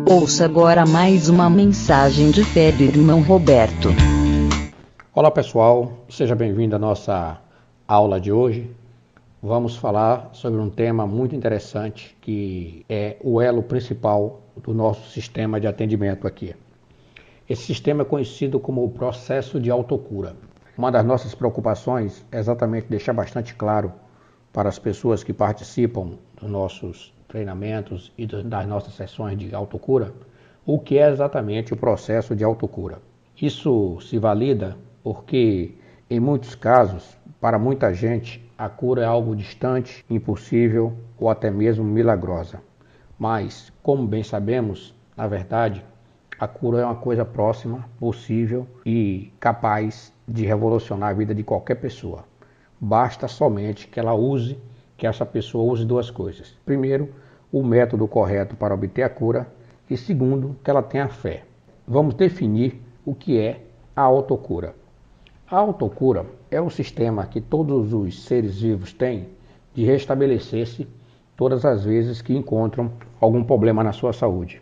Ouça agora mais uma mensagem de fé do irmão Roberto. Olá pessoal, seja bem-vindo à nossa aula de hoje. Vamos falar sobre um tema muito interessante que é o elo principal do nosso sistema de atendimento aqui. Esse sistema é conhecido como o processo de autocura. Uma das nossas preocupações é exatamente deixar bastante claro para as pessoas que participam dos nossos treinamentos e das nossas sessões de autocura, o que é exatamente o processo de autocura. Isso se valida porque, em muitos casos, para muita gente, a cura é algo distante, impossível ou até mesmo milagrosa. Mas, como bem sabemos, na verdade, a cura é uma coisa próxima, possível e capaz de revolucionar a vida de qualquer pessoa. Basta somente que essa pessoa use duas coisas. Primeiro, o método correto para obter a cura e segundo, que ela tenha fé. Vamos definir o que é a autocura. A autocura é o sistema que todos os seres vivos têm de restabelecer-se todas as vezes que encontram algum problema na sua saúde.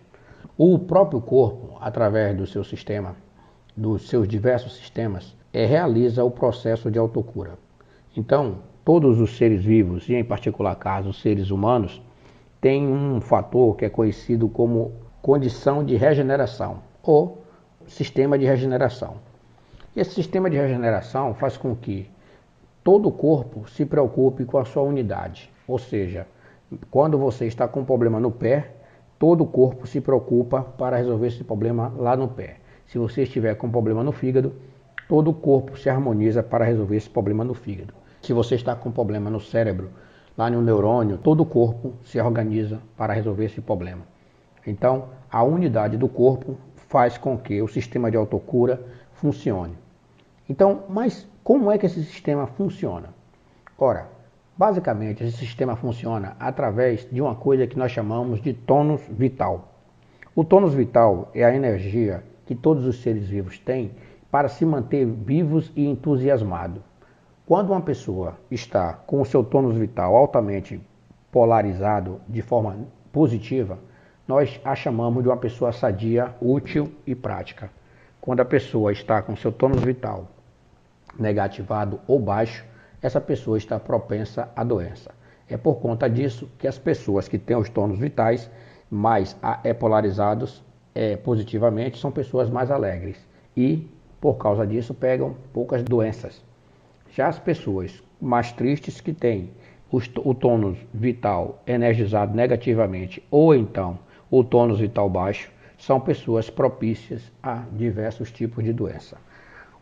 O próprio corpo, através do seu sistema, dos seus diversos sistemas, realiza o processo de autocura. Então, todos os seres vivos, e em particular caso os seres humanos, têm um fator que é conhecido como condição de regeneração ou sistema de regeneração. Esse sistema de regeneração faz com que todo o corpo se preocupe com a sua unidade, ou seja, quando você está com um problema no pé, todo o corpo se preocupa para resolver esse problema lá no pé. Se você estiver com um problema no fígado, todo o corpo se harmoniza para resolver esse problema no fígado. Se você está com um problema no cérebro, lá no neurônio, todo o corpo se organiza para resolver esse problema. Então, a unidade do corpo faz com que o sistema de autocura funcione. Então, mas como é que esse sistema funciona? Ora, basicamente esse sistema funciona através de uma coisa que nós chamamos de tônus vital. O tônus vital é a energia que todos os seres vivos têm para se manter vivos e entusiasmados. Quando uma pessoa está com o seu tônus vital altamente polarizado de forma positiva, nós a chamamos de uma pessoa sadia, útil e prática. Quando a pessoa está com o seu tônus vital negativado ou baixo, essa pessoa está propensa à doença. É por conta disso que as pessoas que têm os tônus vitais mais polarizados positivamente são pessoas mais alegres e, por causa disso, pegam poucas doenças. Já as pessoas mais tristes que têm o tônus vital energizado negativamente ou então o tônus vital baixo são pessoas propícias a diversos tipos de doença.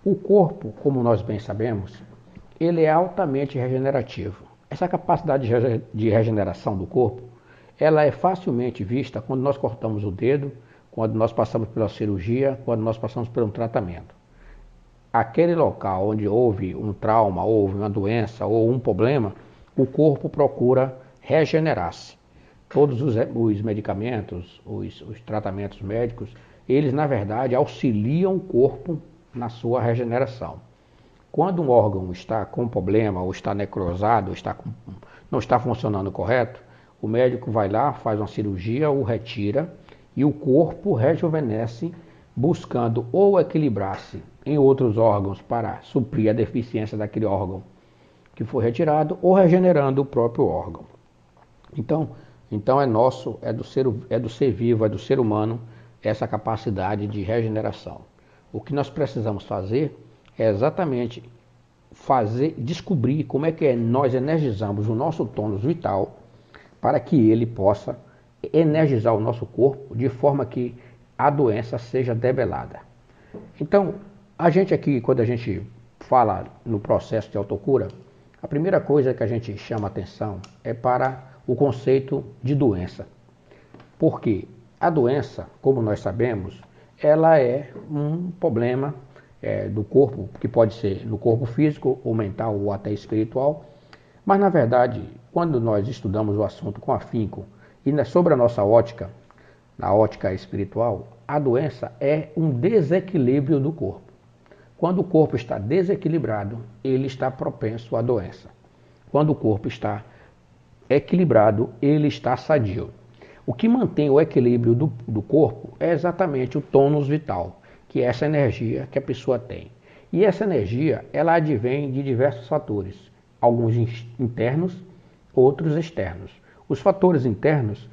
O corpo, como nós bem sabemos, ele é altamente regenerativo. Essa capacidade de regeneração do corpo, ela é facilmente vista quando nós cortamos o dedo, quando nós passamos pela cirurgia, quando nós passamos por um tratamento. Aquele local onde houve um trauma, houve uma doença ou um problema, o corpo procura regenerar-se. Todos os medicamentos, os tratamentos médicos, eles na verdade auxiliam o corpo na sua regeneração. Quando um órgão está com problema, ou está necrosado, ou não está funcionando correto, o médico vai lá, faz uma cirurgia, o retira e o corpo rejuvenesce, buscando ou equilibrar-se em outros órgãos para suprir a deficiência daquele órgão que foi retirado, ou regenerando o próprio órgão. Então é nosso, é do ser vivo, é do ser humano, essa capacidade de regeneração. O que nós precisamos fazer é exatamente descobrir como é que nós energizamos o nosso tônus vital para que ele possa energizar o nosso corpo de forma que a doença seja debelada. Então, a gente aqui, quando a gente fala no processo de autocura, a primeira coisa que a gente chama atenção é para o conceito de doença. Porque a doença, como nós sabemos, ela é um problema do corpo, que pode ser no corpo físico, ou mental, ou até espiritual. Mas, na verdade, quando nós estudamos o assunto com afinco e sobre a nossa ótica, na ótica espiritual, a doença é um desequilíbrio do corpo. Quando o corpo está desequilibrado, ele está propenso à doença. Quando o corpo está equilibrado, ele está sadio. O que mantém o equilíbrio do corpo é exatamente o tônus vital, que é essa energia que a pessoa tem. E essa energia, ela advém de diversos fatores, alguns internos, outros externos. Os fatores internos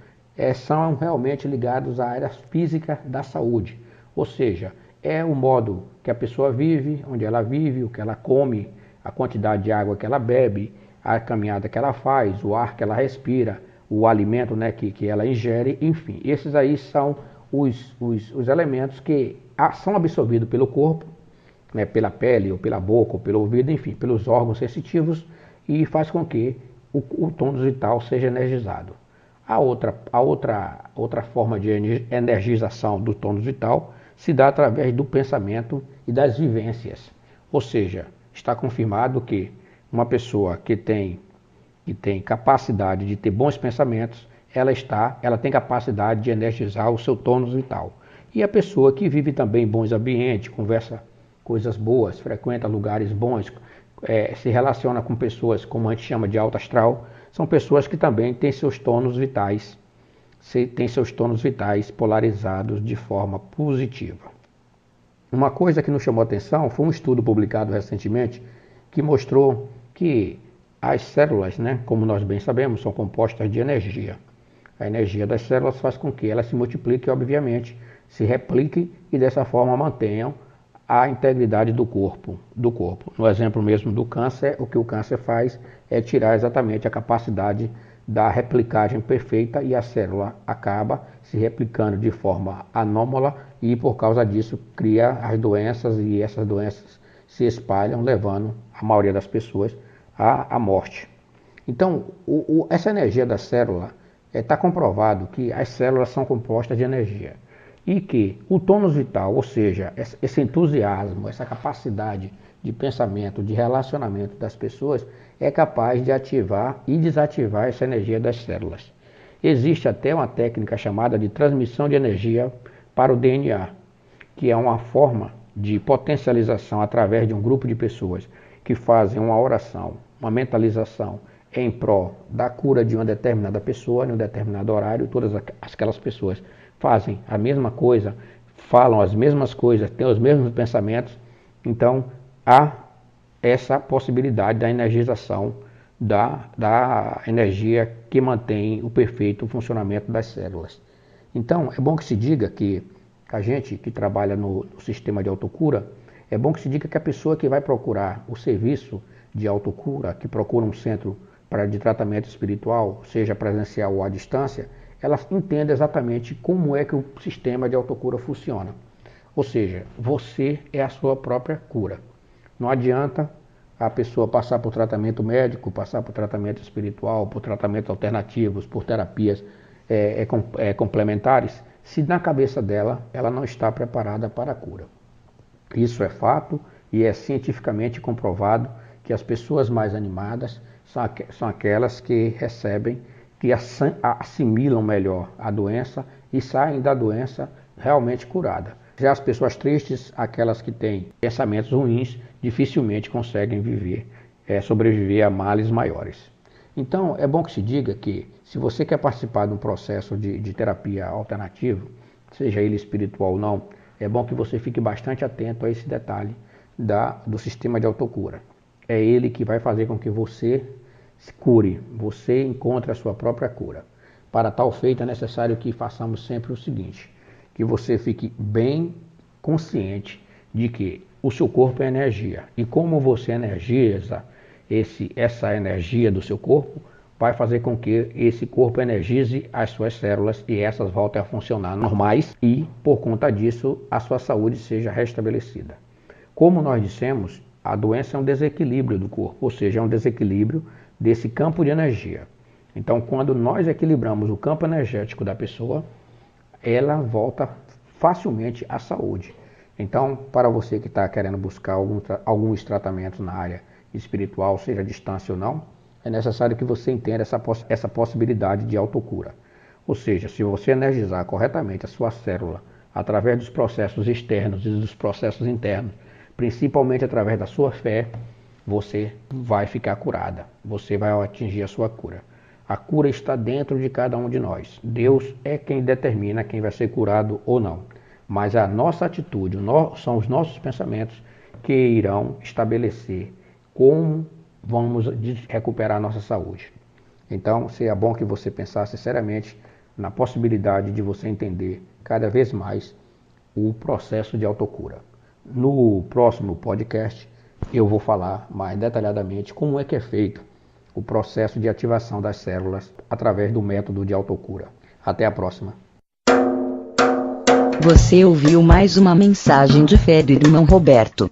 são realmente ligados à área física da saúde, ou seja, é o modo que a pessoa vive, onde ela vive, o que ela come, a quantidade de água que ela bebe, a caminhada que ela faz, o ar que ela respira, o alimento, né, que ela ingere, enfim. Esses aí são os elementos que são absorvidos pelo corpo, né, pela pele, ou pela boca, ou pelo ouvido, enfim, pelos órgãos sensitivos, e faz com que o tônus vital seja energizado. A outra forma de energização do tônus vital se dá através do pensamento e das vivências. Ou seja, está confirmado que uma pessoa que tem capacidade de ter bons pensamentos, ela tem capacidade de energizar o seu tônus vital. E a pessoa que vive também em bons ambientes, conversa coisas boas, frequenta lugares bons, se relaciona com pessoas, como a gente chama de alto astral, são pessoas que também têm seus tônus vitais, polarizados de forma positiva. Uma coisa que nos chamou a atenção foi um estudo publicado recentemente que mostrou que as células, né, como nós bem sabemos, são compostas de energia. A energia das células faz com que elas se multipliquem, obviamente, se repliquem e dessa forma mantenham a integridade do corpo. No exemplo mesmo do câncer, o que o câncer faz é tirar exatamente a capacidade da replicagem perfeita e a célula acaba se replicando de forma anômala e por causa disso cria as doenças e essas doenças se espalham, levando a maioria das pessoas à morte. Então, essa energia da célula, está comprovado que as células são compostas de energia e que o tônus vital, ou seja, esse entusiasmo, essa capacidade de pensamento, de relacionamento das pessoas, é capaz de ativar e desativar essa energia das células. Existe até uma técnica chamada de transmissão de energia para o DNA, que é uma forma de potencialização através de um grupo de pessoas que fazem uma oração, uma mentalização em prol da cura de uma determinada pessoa, em um determinado horário. Todas aquelas pessoas fazem a mesma coisa, falam as mesmas coisas, têm os mesmos pensamentos. Então, há essa possibilidade da energização da energia que mantém o perfeito funcionamento das células. Então, é bom que se diga que a gente que trabalha no sistema de autocura, é bom que se diga que a pessoa que vai procurar o serviço de autocura, que procura um centro de tratamento espiritual, seja presencial ou à distância, ela entenda exatamente como é que o sistema de autocura funciona. Ou seja, você é a sua própria cura. Não adianta a pessoa passar por tratamento médico, passar por tratamento espiritual, por tratamentos alternativos, por terapias complementares, se na cabeça dela ela não está preparada para a cura. Isso é fato e é cientificamente comprovado que as pessoas mais animadas são aquelas que recebem, que assimilam melhor a doença e saem da doença realmente curada. Já as pessoas tristes, aquelas que têm pensamentos ruins, dificilmente conseguem sobreviver a males maiores. Então, é bom que se diga que, se você quer participar de um processo de terapia alternativo, seja ele espiritual ou não, é bom que você fique bastante atento a esse detalhe do sistema de autocura. É ele que vai fazer com que você se cure, você encontre a sua própria cura. Para tal feito, é necessário que façamos sempre o seguinte: que você fique bem consciente de que o seu corpo é energia. E como você energiza essa energia do seu corpo, vai fazer com que esse corpo energize as suas células e essas voltem a funcionar normais e, por conta disso, a sua saúde seja restabelecida. Como nós dissemos, a doença é um desequilíbrio do corpo, ou seja, é um desequilíbrio desse campo de energia. Então, quando nós equilibramos o campo energético da pessoa, ela volta facilmente à saúde. Então, para você que está querendo buscar alguns tratamentos na área espiritual, seja à distância ou não, é necessário que você entenda essa possibilidade de autocura. Ou seja, se você energizar corretamente a sua célula através dos processos externos e dos processos internos, principalmente através da sua fé, você vai ficar curada, você vai atingir a sua cura. A cura está dentro de cada um de nós. Deus é quem determina quem vai ser curado ou não. Mas a nossa atitude, são os nossos pensamentos que irão estabelecer como vamos recuperar a nossa saúde. Então, seria bom que você pensasse seriamente na possibilidade de você entender cada vez mais o processo de autocura. No próximo podcast, eu vou falar mais detalhadamente como é que é feito o processo de ativação das células através do método de autocura. Até a próxima. Você ouviu mais uma mensagem de fé do irmão Roberto.